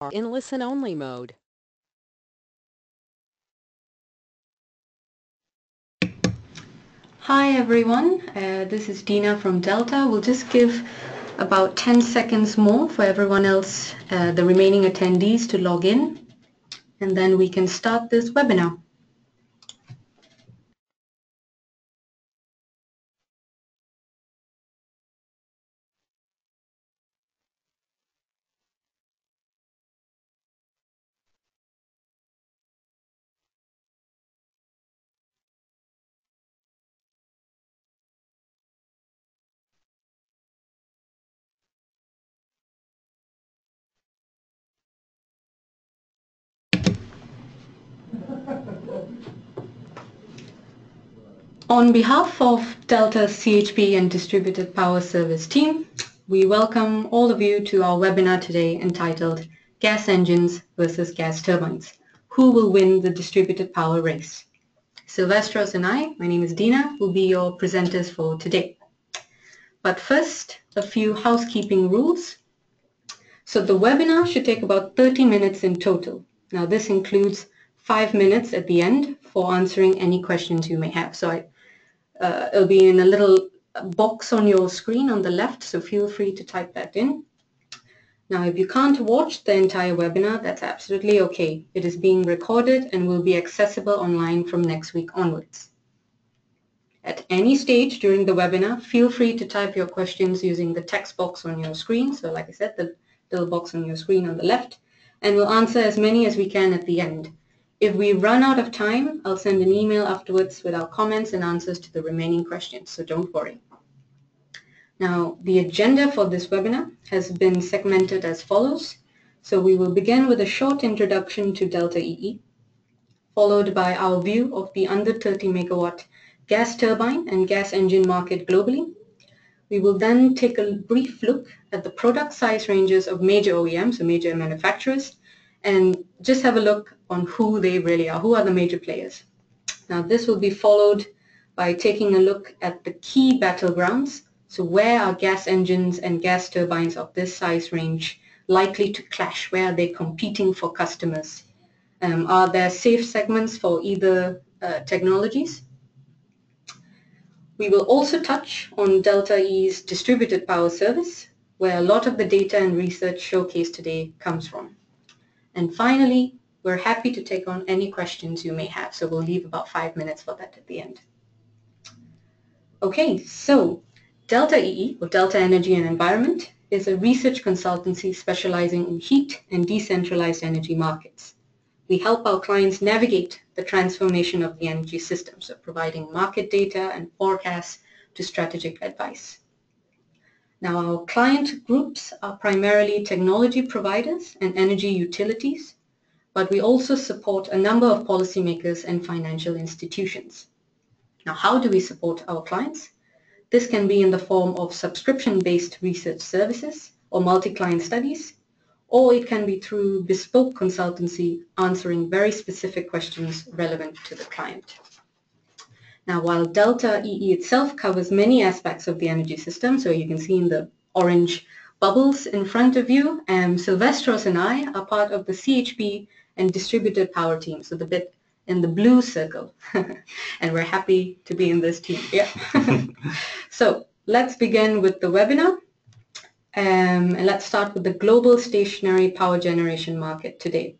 are in listen-only mode. Hi everyone, this is Dina from Delta. We'll just give about 10 seconds more for everyone else, the remaining attendees, to log in, and then we can start this webinar. On behalf of Delta's CHP and Distributed Power Service team, we welcome all of you to our webinar today entitled Gas Engines versus Gas Turbines. Who will win the distributed power race? Silvestros and I, my name is Dina, will be your presenters for today. But first, a few housekeeping rules. So the webinar should take about 30 minutes in total. Now this includes 5 minutes at the end for answering any questions you may have. So it'll be in a little box on your screen on the left, so feel free to type that in. Now if you can't watch the entire webinar, that's absolutely okay. It is being recorded and will be accessible online from next week onwards. At any stage during the webinar, feel free to type your questions using the text box on your screen. So like I said, the little box on your screen on the left, and we'll answer as many as we can at the end. If we run out of time, I'll send an email afterwards with our comments and answers to the remaining questions, so don't worry. Now, the agenda for this webinar has been segmented as follows. So we will begin with a short introduction to Delta EE, followed by our view of the under 30 megawatt gas turbine and gas engine market globally. We will then take a brief look at the product size ranges of major OEMs, or major manufacturers, and just have a look on who they really are, who are the major players. Now this will be followed by taking a look at the key battlegrounds. So where are gas engines and gas turbines of this size range likely to clash? Where are they competing for customers? Are there safe segments for either technologies? We will also touch on Delta E's distributed power service, where a lot of the data and research showcased today comes from. And finally, we're happy to take on any questions you may have, so we'll leave about 5 minutes for that at the end. Okay, so Delta EE, or Delta Energy and Environment, is a research consultancy specializing in heat and decentralized energy markets. We help our clients navigate the transformation of the energy system, so providing market data and forecasts to strategic advice. Now, our client groups are primarily technology providers and energy utilities, but we also support a number of policymakers and financial institutions. Now, how do we support our clients? This can be in the form of subscription-based research services or multi-client studies, or it can be through bespoke consultancy answering very specific questions relevant to the client. Now, while Delta EE itself covers many aspects of the energy system, so you can see in the orange bubbles in front of you, Silvestros and I are part of the CHP and distributed power team, so the bit in the blue circle, and we're happy to be in this team. Yeah. So let's begin with the webinar. And let's start with the global stationary power generation market today.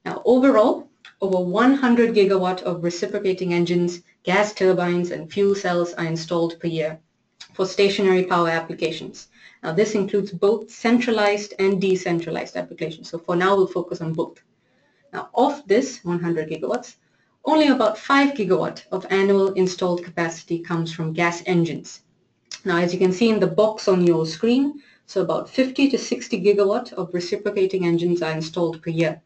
Now, overall, over 100 gigawatt of reciprocating engines, gas turbines, and fuel cells are installed per year for stationary power applications. Now, this includes both centralized and decentralized applications. So for now, we'll focus on both. Now, of this 100 gigawatts, only about 5 gigawatt of annual installed capacity comes from gas engines. Now, as you can see in the box on your screen, so about 50 to 60 gigawatt of reciprocating engines are installed per year.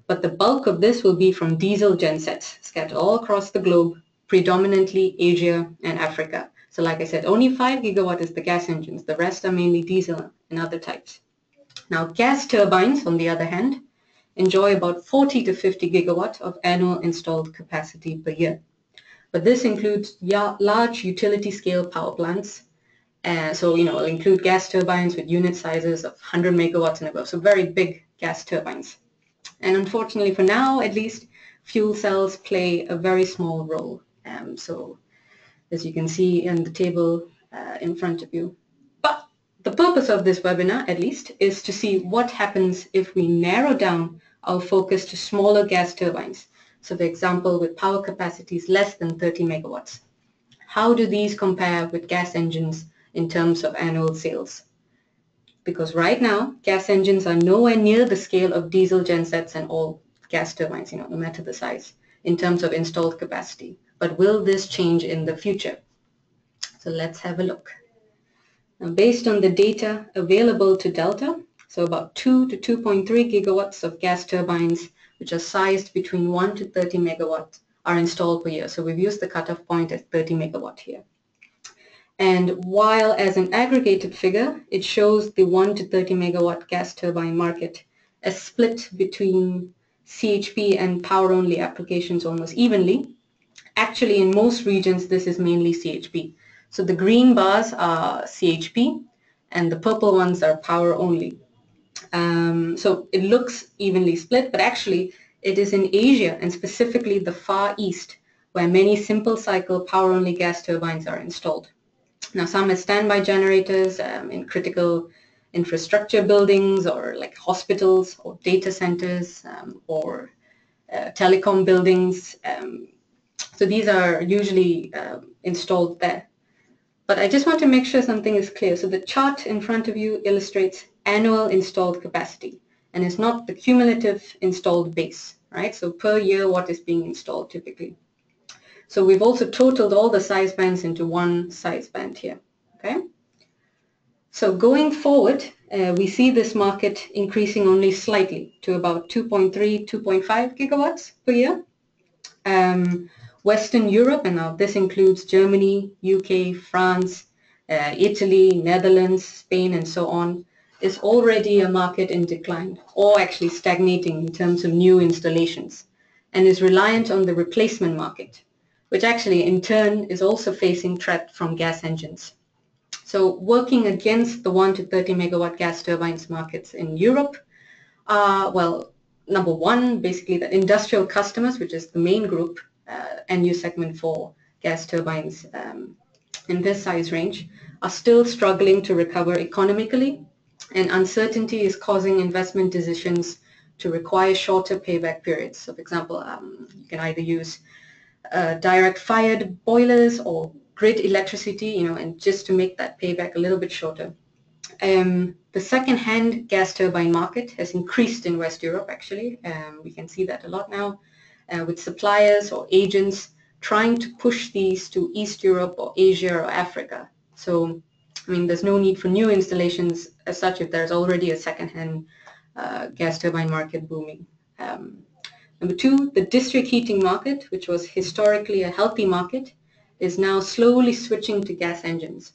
But the bulk of this will be from diesel gensets scattered all across the globe, predominantly Asia and Africa. So like I said, only 5 gigawatt is the gas engines. The rest are mainly diesel and other types. Now, gas turbines, on the other hand, enjoy about 40 to 50 gigawatt of annual installed capacity per year. But this includes large utility-scale power plants. So, it'll include gas turbines with unit sizes of 100 megawatts and above, so very big gas turbines. And unfortunately for now, at least, fuel cells play a very small role. So as you can see in the table in front of you. But the purpose of this webinar, at least, is to see what happens if we narrow down our focus to smaller gas turbines. So for example, with power capacities less than 30 megawatts. How do these compare with gas engines in terms of annual sales? Because right now, gas engines are nowhere near the scale of diesel gensets and all gas turbines, no matter the size, in terms of installed capacity. But will this change in the future? So let's have a look. Now, based on the data available to Delta, so about 2 to 2.3 gigawatts of gas turbines, which are sized between 1 to 30 megawatts, are installed per year. So we've used the cutoff point at 30 megawatt here. And while as an aggregated figure, it shows the 1 to 30 megawatt gas turbine market as split between CHP and power-only applications almost evenly. Actually, in most regions, this is mainly CHP. So the green bars are CHP and the purple ones are power-only. So it looks evenly split, but actually it is in Asia and specifically the Far East where many simple cycle power-only gas turbines are installed. Now, some as standby generators in critical infrastructure buildings or like hospitals or data centers or telecom buildings. So these are usually installed there. But I just want to make sure something is clear. So the chart in front of you illustrates annual installed capacity, and it's not the cumulative installed base, right? So per year, what is being installed typically. So we've also totaled all the size bands into one size band here, okay? So going forward, we see this market increasing only slightly to about 2.3, 2.5 gigawatts per year. Western Europe, and now this includes Germany, UK, France, Italy, Netherlands, Spain, and so on, is already a market in decline, or actually stagnating in terms of new installations, and is reliant on the replacement market, which actually in turn is also facing threat from gas engines. So working against the 1 to 30 megawatt gas turbines markets in Europe are, well, number one, basically the industrial customers, which is the main group, end-use segment for gas turbines in this size range, are still struggling to recover economically, and uncertainty is causing investment decisions to require shorter payback periods. So for example, you can either use direct-fired boilers or grid electricity, and just to make that payback a little bit shorter. The second-hand gas turbine market has increased in West Europe, actually. We can see that a lot now, with suppliers or agents trying to push these to East Europe or Asia or Africa. So, there's no need for new installations as such if there's already a second-hand gas turbine market booming. Number two, the district heating market, which was historically a healthy market, is now slowly switching to gas engines,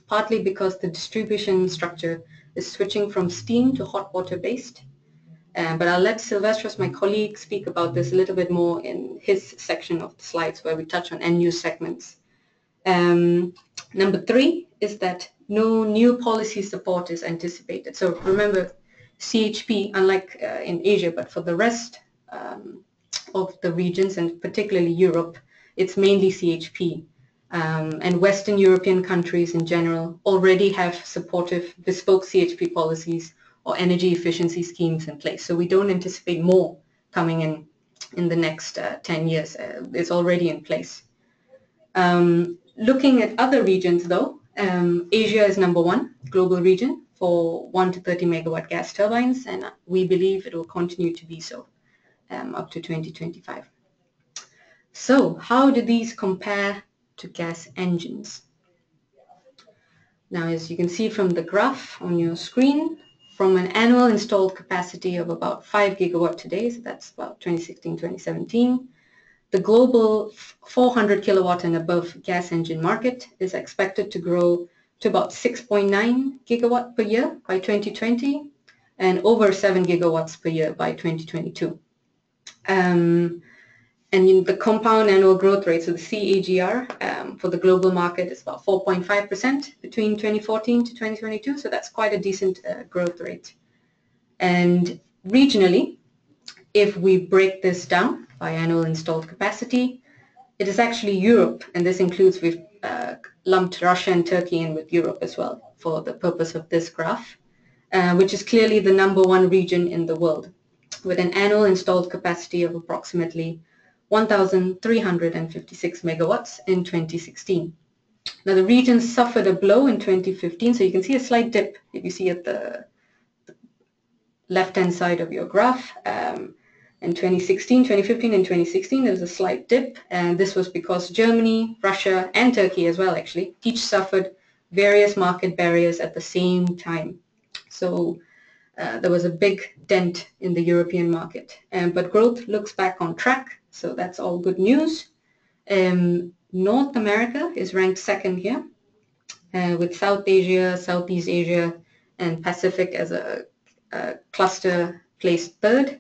partly because the distribution structure is switching from steam to hot water based. But I'll let Silvestros, my colleague, speak about this a little bit more in his section of the slides where we touch on end-use segments. Number three is that no new policy support is anticipated. So remember, CHP, unlike in Asia, but for the rest of the regions and particularly Europe, it's mainly CHP. And Western European countries in general already have supportive bespoke CHP policies or energy efficiency schemes in place. So we don't anticipate more coming in the next 10 years. It's already in place. Looking at other regions though, Asia is number one global region for 1 to 30 megawatt gas turbines, and we believe it will continue to be so up to 2025. So how do these compare to gas engines? Now, as you can see from the graph on your screen, from an annual installed capacity of about 5 gigawatt today, so that's about 2016, 2017, the global 400 kilowatt and above gas engine market is expected to grow to about 6.9 gigawatt per year by 2020 and over 7 gigawatts per year by 2022. And in the compound annual growth rate, so the CAGR for the global market is about 4.5% between 2014 to 2022, so that's quite a decent growth rate. And regionally, if we break this down by annual installed capacity, it is actually Europe, and this includes, we've lumped Russia and Turkey in with Europe as well for the purpose of this graph, which is clearly the #1 region in the world, with an annual installed capacity of approximately 1,356 megawatts in 2016. Now the region suffered a blow in 2015, so you can see a slight dip if you see at the left-hand side of your graph. In 2016, 2015 and 2016 there was a slight dip, and this was because Germany, Russia and Turkey as well actually each suffered various market barriers at the same time. So there was a big dent in the European market, but growth looks back on track, so that's all good news. North America is ranked second here, with South Asia, Southeast Asia and Pacific as a cluster placed third.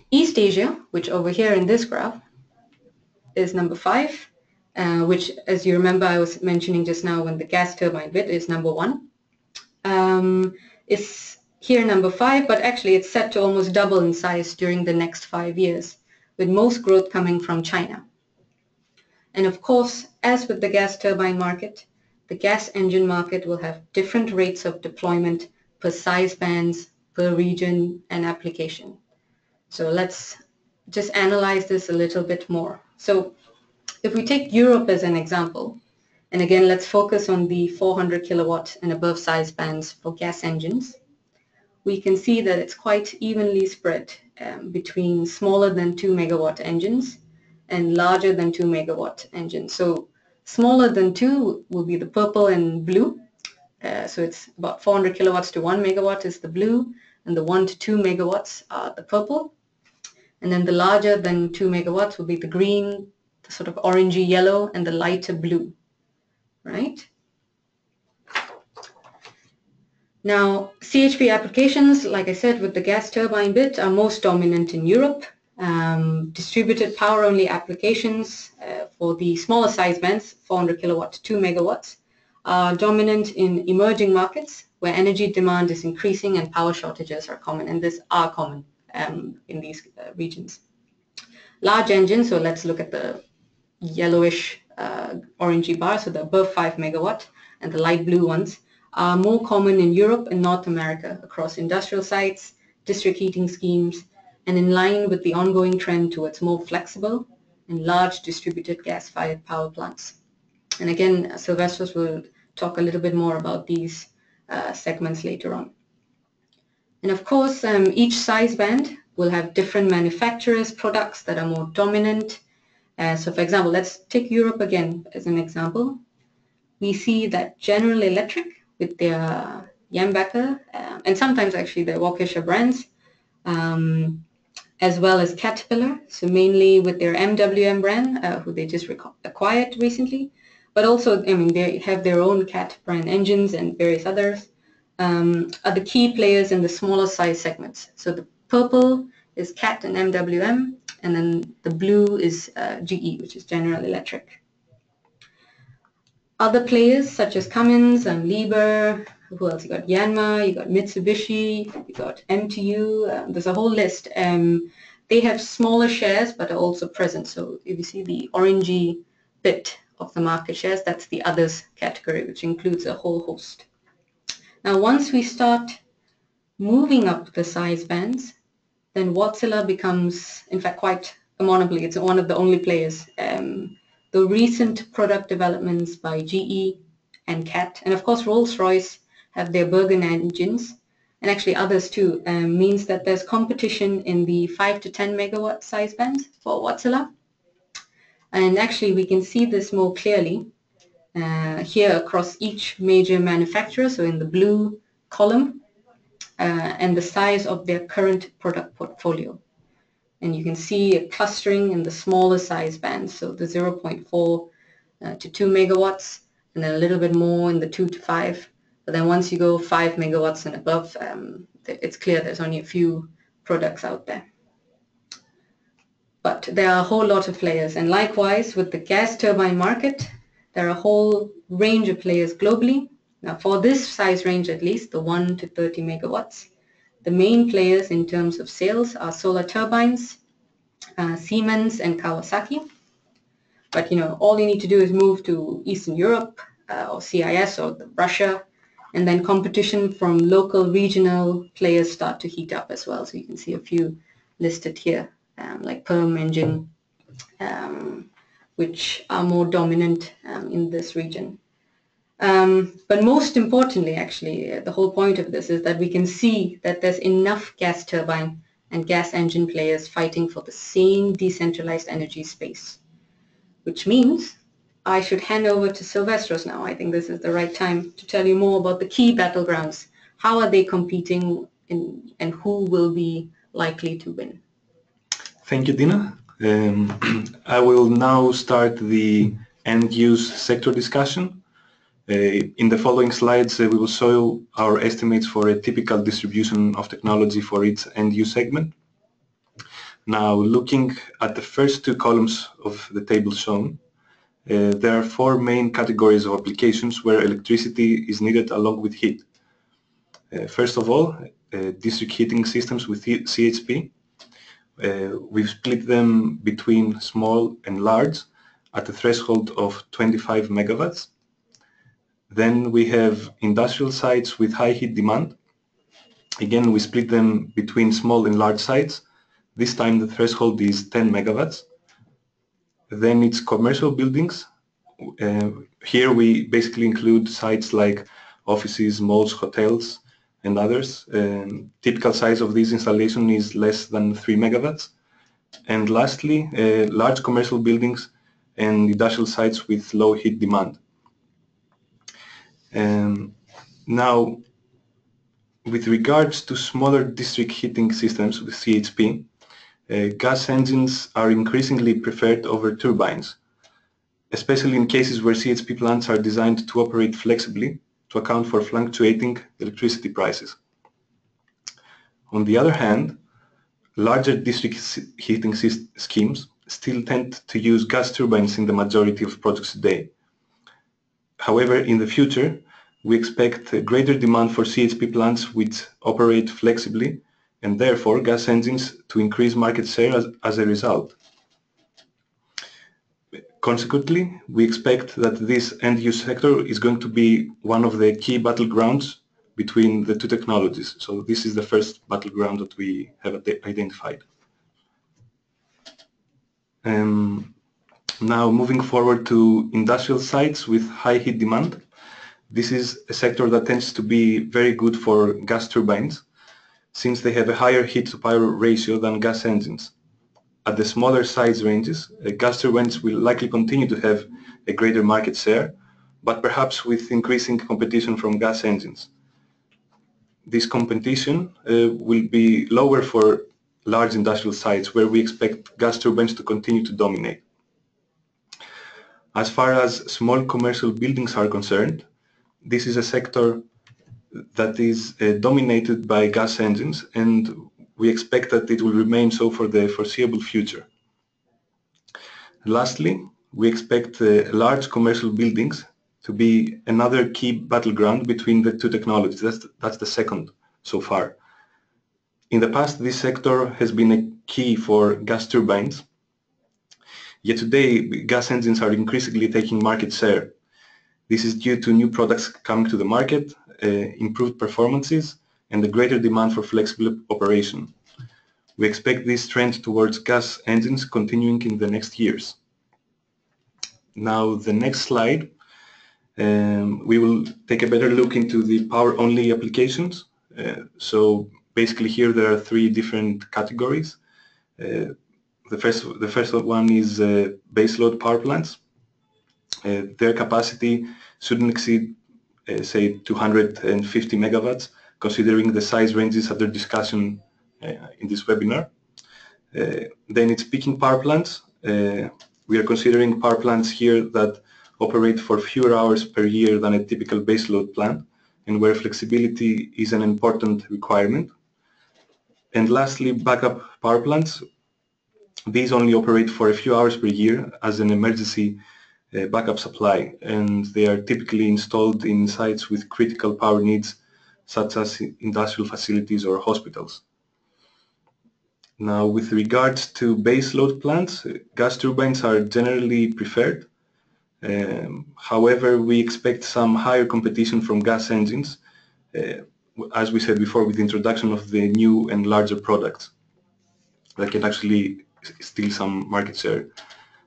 East Asia, which over here in this graph is number 5, which, as you remember, I was mentioning just now when the gas turbine bit is number 1, is here number 5, but actually it's set to almost double in size during the next 5 years, with most growth coming from China. And of course, as with the gas turbine market, the gas engine market will have different rates of deployment per size bands, per region and application. So let's just analyze this a little bit more. So if we take Europe as an example, and again let's focus on the 400 kilowatt and above size bands for gas engines, we can see that it's quite evenly spread between smaller than 2 megawatt engines and larger than 2 megawatt engines. So smaller than 2 will be the purple and blue. So it's about 400 kilowatts to 1 megawatt is the blue, and the 1 to 2 megawatts are the purple. And then the larger than 2 megawatts will be the green, the sort of orangey yellow, and the lighter blue, right? Now, CHP applications, like I said, with the gas turbine bit, are most dominant in Europe. Distributed power-only applications for the smaller size bands, 400 kilowatt to 2 megawatts, are dominant in emerging markets where energy demand is increasing and power shortages are common, and these are common in these regions. Large engines, so let's look at the yellowish orangey bar, so the above 5 megawatt, and the light blue ones, are more common in Europe and North America across industrial sites, district heating schemes, and in line with the ongoing trend towards more flexible and large distributed gas-fired power plants. And again, Silvestros will talk a little bit more about these segments later on. And of course, each size band will have different manufacturers' products that are more dominant. So for example, let's take Europe again as an example. We see that General Electric with their Jambacker, and sometimes actually their Waukesha brands, as well as Caterpillar, so mainly with their MWM brand, who they just acquired recently, but also, I mean, they have their own Cat brand engines and various others, are the key players in the smaller size segments. So the purple is Cat and MWM, and then the blue is GE, which is General Electric. Other players such as Cummins and Liebherr, who else? You got Yanmar, you got Mitsubishi, you got MTU, there's a whole list. They have smaller shares but are also present. So if you see the orangey bit of the market shares, that's the others category, which includes a whole host. Now once we start moving up the size bands, then Wärtsilä becomes, in fact, quite a monopoly. It's one of the only players. The recent product developments by GE and Cat, and of course Rolls-Royce have their Bergen engines, and actually others too, means that there's competition in the 5 to 10 megawatt size bands for Wärtsilä. And actually we can see this more clearly here across each major manufacturer, so in the blue column, and the size of their current product portfolio. And you can see a clustering in the smaller size bands, so the 0.4 to 2 megawatts, and then a little bit more in the 2 to 5. But then once you go 5 megawatts and above, it's clear there's only a few products out there. But there are a whole lot of players, and likewise with the gas turbine market, there are a whole range of players globally. Now for this size range at least, the 1 to 30 megawatts, The main players in terms of sales are Solar Turbines, Siemens and Kawasaki. But all you need to do is move to Eastern Europe or CIS or Russia, and then competition from local regional players start to heat up as well. So you can see a few listed here, like Perm Engine, which are more dominant in this region. But most importantly, actually, the whole point of this is that we can see that there's enough gas turbine and gas engine players fighting for the same decentralized energy space, which means I should hand over to Silvestros now. I think this is the right time to tell you more about the key battlegrounds. How are they competing and who will be likely to win? Thank you, Dina. I will now start the end-use sector discussion. In the following slides, we will show our estimates for a typical distribution of technology for each end-use segment. Now, looking at the first two columns of the table shown, there are four main categories of applications where electricity is needed along with heat. First of all, district heating systems with CHP. We've split them between small and large at a threshold of 25 megawatts. Then we have industrial sites with high heat demand. Again, we split them between small and large sites. This time the threshold is 10 megawatts. Then it's commercial buildings. Here we basically include sites like offices, malls, hotels, and others. Typical size of this installation is less than 3 megawatts. And lastly, large commercial buildings and industrial sites with low heat demand. Now, with regards to smaller district heating systems with CHP, gas engines are increasingly preferred over turbines, especially in cases where CHP plants are designed to operate flexibly to account for fluctuating electricity prices. On the other hand, larger district heating schemes still tend to use gas turbines in the majority of projects today. However, in the future, we expect a greater demand for CHP plants which operate flexibly, and therefore gas engines to increase market share as a result. Consequently, we expect that this end-use sector is going to be one of the key battlegrounds between the two technologies. So this is the first battleground that we have identified. Now moving forward to industrial sites with high heat demand. This is a sector that tends to be very good for gas turbines, since they have a higher heat-to-power ratio than gas engines. At the smaller size ranges, gas turbines will likely continue to have a greater market share, but perhaps with increasing competition from gas engines. This competition will be lower for large industrial sites where we expect gas turbines to continue to dominate. As far as small commercial buildings are concerned, this is a sector that is dominated by gas engines, and we expect that it will remain so for the foreseeable future. Lastly, we expect large commercial buildings to be another key battleground between the two technologies. That's the second so far. In the past, this sector has been a key for gas turbines, yet today gas engines are increasingly taking market share. This is due to new products coming to the market, improved performances, and a greater demand for flexible operation. We expect this trend towards gas engines continuing in the next years. Now, the next slide, we will take a better look into the power-only applications. So basically here there are three different categories. The first one is baseload power plants. Their capacity shouldn't exceed, say, 250 megawatts, considering the size ranges under discussion in this webinar. Then it's peaking power plants. We are considering power plants here that operate for fewer hours per year than a typical baseload plant, and where flexibility is an important requirement. And lastly, backup power plants. These only operate for a few hours per year as an emergency backup supply, and they are typically installed in sites with critical power needs, such as industrial facilities or hospitals. Now, with regards to baseload plants, gas turbines are generally preferred. However, we expect some higher competition from gas engines, as we said before, with the introduction of the new and larger products that can actually steal some market share.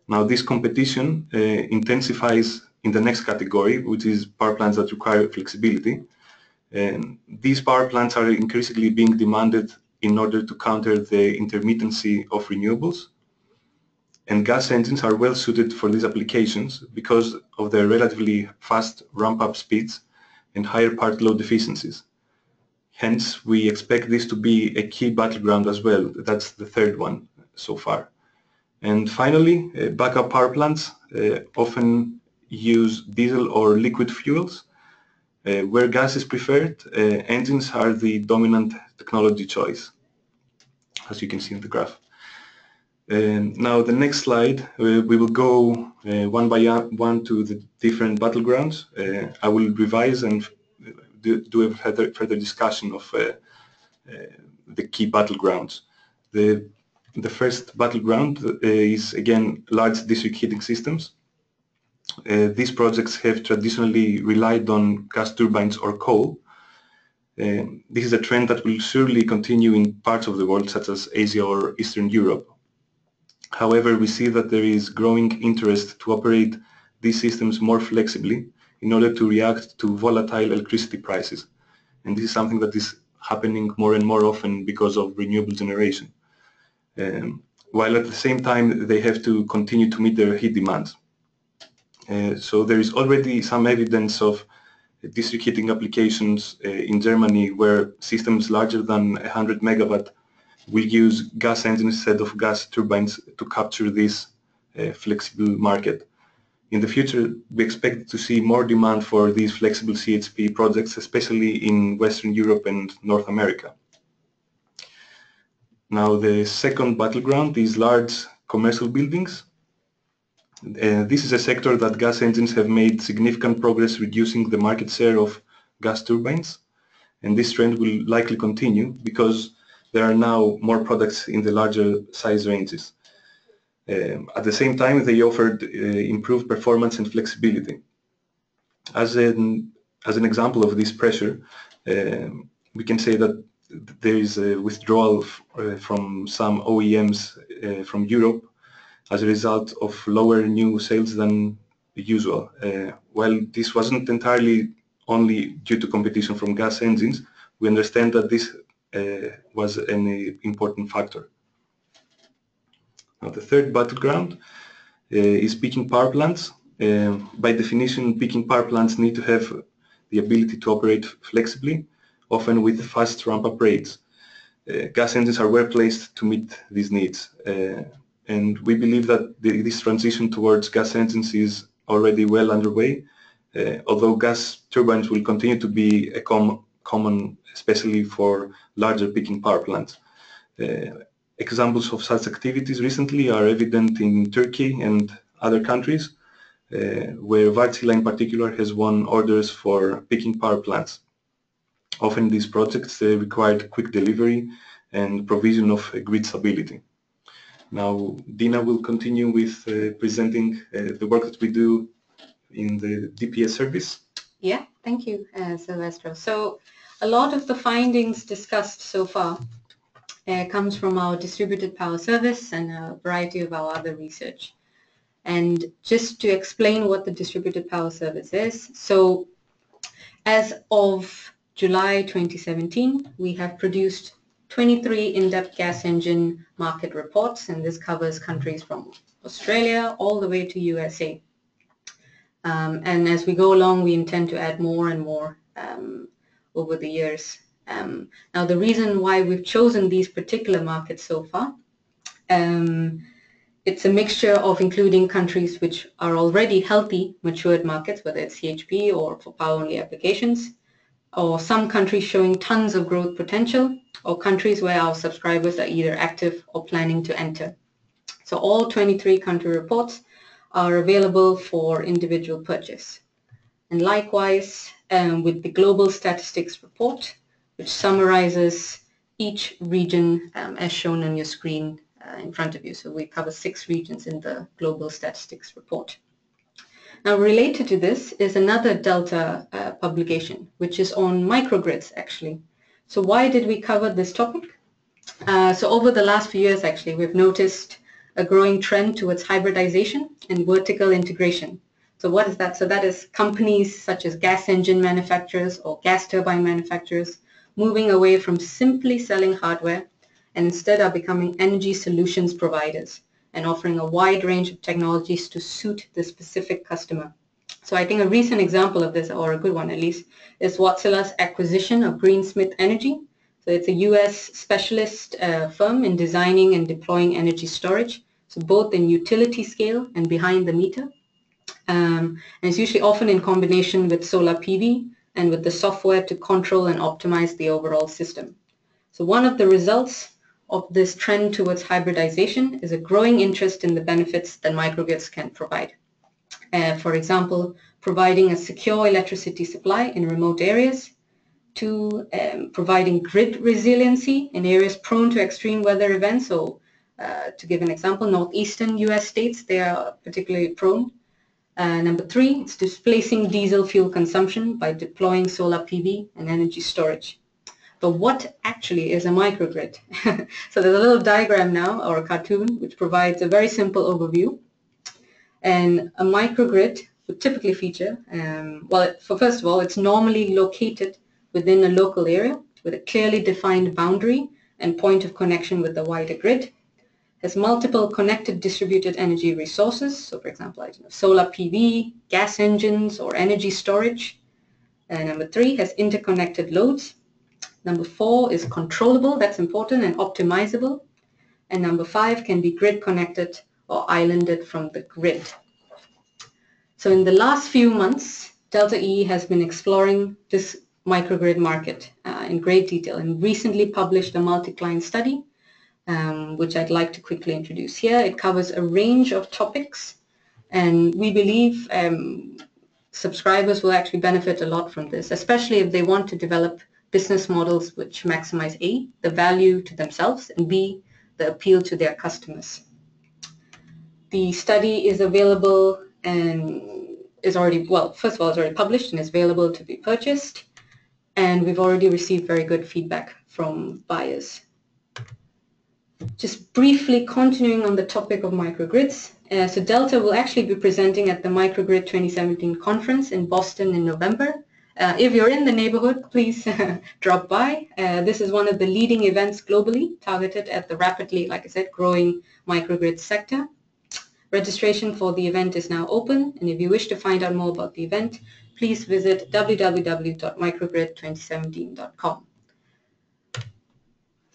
Now, this competition intensifies in the next category, which is power plants that require flexibility. These power plants are increasingly being demanded in order to counter the intermittency of renewables. And gas engines are well suited for these applications because of their relatively fast ramp-up speeds and higher part load efficiencies. Hence, we expect this to be a key battleground as well. That's the third one so far. And finally, backup power plants often use diesel or liquid fuels. Where gas is preferred, engines are the dominant technology choice, as you can see in the graph. Now, the next slide, we will go one by one to the different battlegrounds. I will revise and do a further discussion of the key battlegrounds. The first battleground is, again, large district heating systems. These projects have traditionally relied on gas turbines or coal. This is a trend that will surely continue in parts of the world, such as Asia or Eastern Europe. However, we see that there is growing interest to operate these systems more flexibly in order to react to volatile electricity prices. And this is something that is happening more and more often because of renewable generation. While at the same time, they have to continue to meet their heat demands. So there is already some evidence of district heating applications in Germany where systems larger than 100 megawatt will use gas engines instead of gas turbines to capture this flexible market. In the future, we expect to see more demand for these flexible CHP projects, especially in Western Europe and North America. Now, the second battleground is large commercial buildings. This is a sector that gas engines have made significant progress reducing the market share of gas turbines, and this trend will likely continue because there are now more products in the larger size ranges. At the same time, they offered improved performance and flexibility. As an example of this pressure, we can say that there is a withdrawal from some OEMs from Europe as a result of lower new sales than usual. While this wasn't entirely only due to competition from gas engines, we understand that this was an important factor. Now, the third battleground is peaking power plants. By definition, peaking power plants need to have the ability to operate flexibly, often with fast ramp-up rates. Gas engines are well placed to meet these needs. And we believe that this transition towards gas engines is already well underway, although gas turbines will continue to be a common, especially for larger peaking power plants. Examples of such activities recently are evident in Turkey and other countries, where Wärtsilä in particular has won orders for peaking power plants. Often these projects required quick delivery and provision of grid stability. Now, Dina will continue with presenting the work that we do in the DPS service. Yeah, thank you, Silvestros. So a lot of the findings discussed so far comes from our distributed power service and a variety of our other research. And just to explain what the distributed power service is, so as of July 2017, we have produced 23 in-depth gas engine market reports, and this covers countries from Australia all the way to USA. And as we go along, we intend to add more and more over the years. Now, the reason why we've chosen these particular markets so far, it's a mixture of including countries which are already healthy, matured markets, whether it's CHP or for power-only applications, or some countries showing tons of growth potential, or countries where our subscribers are either active or planning to enter. So all 23 country reports are available for individual purchase. And likewise with the Global Statistics Report, which summarizes each region as shown on your screen in front of you. So we cover 6 regions in the Global Statistics Report. Now related to this is another Delta publication, which is on microgrids actually. So why did we cover this topic? So over the last few years actually, we've noticed a growing trend towards hybridization and vertical integration. So what is that? So that is companies such as gas engine manufacturers or gas turbine manufacturers moving away from simply selling hardware and instead are becoming energy solutions providers and offering a wide range of technologies to suit the specific customer. So I think a recent example of this, or a good one at least, is Wärtsilä's acquisition of Greensmith Energy. So it's a US specialist firm in designing and deploying energy storage, so both in utility scale and behind the meter. And it's usually often in combination with solar PV and with the software to control and optimize the overall system. So one of the results of this trend towards hybridization is a growing interest in the benefits that microgrids can provide. For example, providing a secure electricity supply in remote areas, to providing grid resiliency in areas prone to extreme weather events. So to give an example, northeastern US states, they are particularly prone. Number 3, it's displacing diesel fuel consumption by deploying solar PV and energy storage. But what actually is a microgrid? So there's a little diagram now, or a cartoon, which provides a very simple overview. And a microgrid would typically feature, first of all, it's normally located within a local area with a clearly defined boundary and point of connection with the wider grid, has multiple connected distributed energy resources, so for example, solar PV, gas engines, or energy storage. And number 3, has interconnected loads. Number 4 is controllable, that's important, and optimizable. And number 5 can be grid connected or islanded from the grid. So in the last few months, Delta E has been exploring this microgrid market in great detail and recently published a multi-client study, which I'd like to quickly introduce here. It covers a range of topics, and we believe subscribers will actually benefit a lot from this, especially if they want to develop business models which maximize A, the value to themselves, and B, the appeal to their customers. The study is available and is already, first of all, it's already published and is available to be purchased. And we've already received very good feedback from buyers. Just briefly continuing on the topic of microgrids. So Delta will actually be presenting at the Microgrid 2017 conference in Boston in November. If you're in the neighborhood, please drop by. This is one of the leading events globally targeted at the rapidly, like I said, growing microgrid sector. Registration for the event is now open, and if you wish to find out more about the event, please visit www.microgrid2017.com.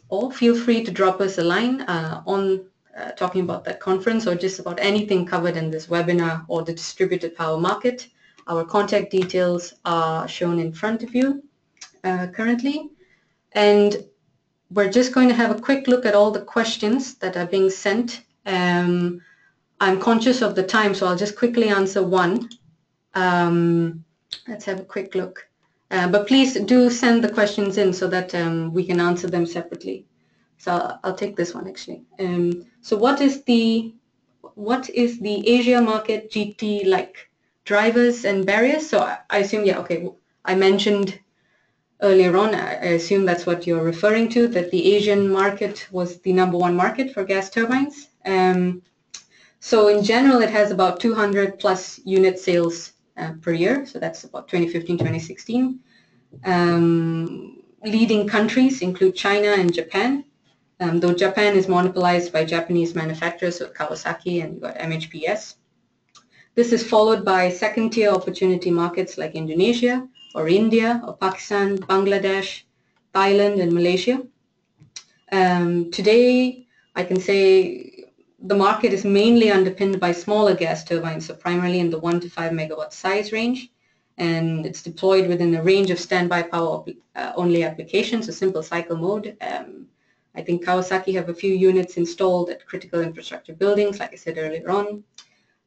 Or feel free to drop us a line on talking about that conference or just about anything covered in this webinar or the distributed power market. Our contact details are shown in front of you currently. And we're just going to have a quick look at all the questions that are being sent. I'm conscious of the time, so I'll just quickly answer one. Let's have a quick look. But please do send the questions in so that we can answer them separately. So I'll take this one actually. So what is the Asia market GT like? Drivers and barriers? So I assume, yeah, okay. I mentioned earlier on, I assume that's what you're referring to, that the Asian market was the #1 market for gas turbines. So in general, it has about 200 plus unit sales per year. So that's about 2015, 2016. Leading countries include China and Japan, though Japan is monopolized by Japanese manufacturers, so Kawasaki, and you've got MHPS. This is followed by second-tier opportunity markets like Indonesia or India or Pakistan, Bangladesh, Thailand, and Malaysia. Today, I can say the market is mainly underpinned by smaller gas turbines, so primarily in the 1 to 5 megawatt size range, and it's deployed within a range of standby power only applications, so simple cycle mode. I think Kawasaki have a few units installed at critical infrastructure buildings, like I said earlier on.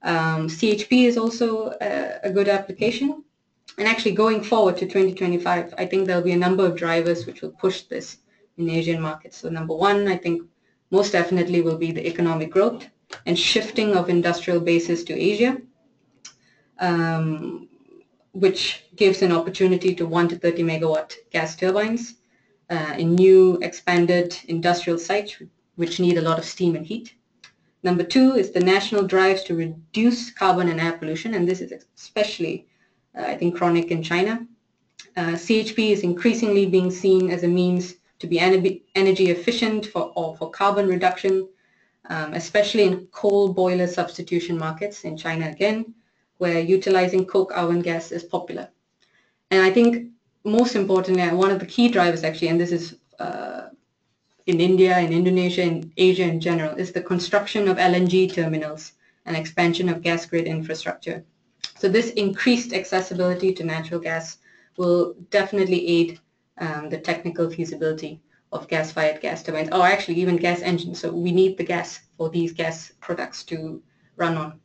CHP is also a good application. And actually going forward to 2025, I think there'll be a number of drivers which will push this in Asian markets. So number one, I think most definitely will be the economic growth and shifting of industrial bases to Asia, which gives an opportunity to 1 to 30 megawatt gas turbines in new expanded industrial sites which need a lot of steam and heat. Number two is the national drives to reduce carbon and air pollution, and this is especially, I think, chronic in China. CHP is increasingly being seen as a means to be energy efficient for carbon reduction, especially in coal boiler substitution markets in China again, where utilizing coke oven gas is popular. And I think most importantly, one of the key drivers actually, and this is in India, in Indonesia, in Asia in general, is the construction of LNG terminals and expansion of gas grid infrastructure. So this increased accessibility to natural gas will definitely aid the technical feasibility of gas-fired gas turbines, or actually even gas engines. So we need the gas for these gas products to run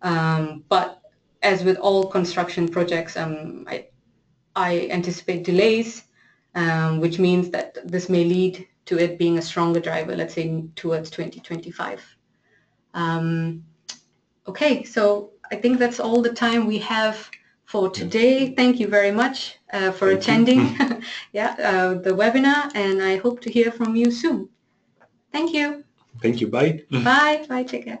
on. But as with all construction projects, I anticipate delays, which means that this may lead to it being a stronger driver, let's say towards 2025. Okay, so I think that's all the time we have for today. Thank you very much for attending the webinar, and I hope to hear from you soon. Thank you. Thank you. Bye. Bye. Bye. Take care.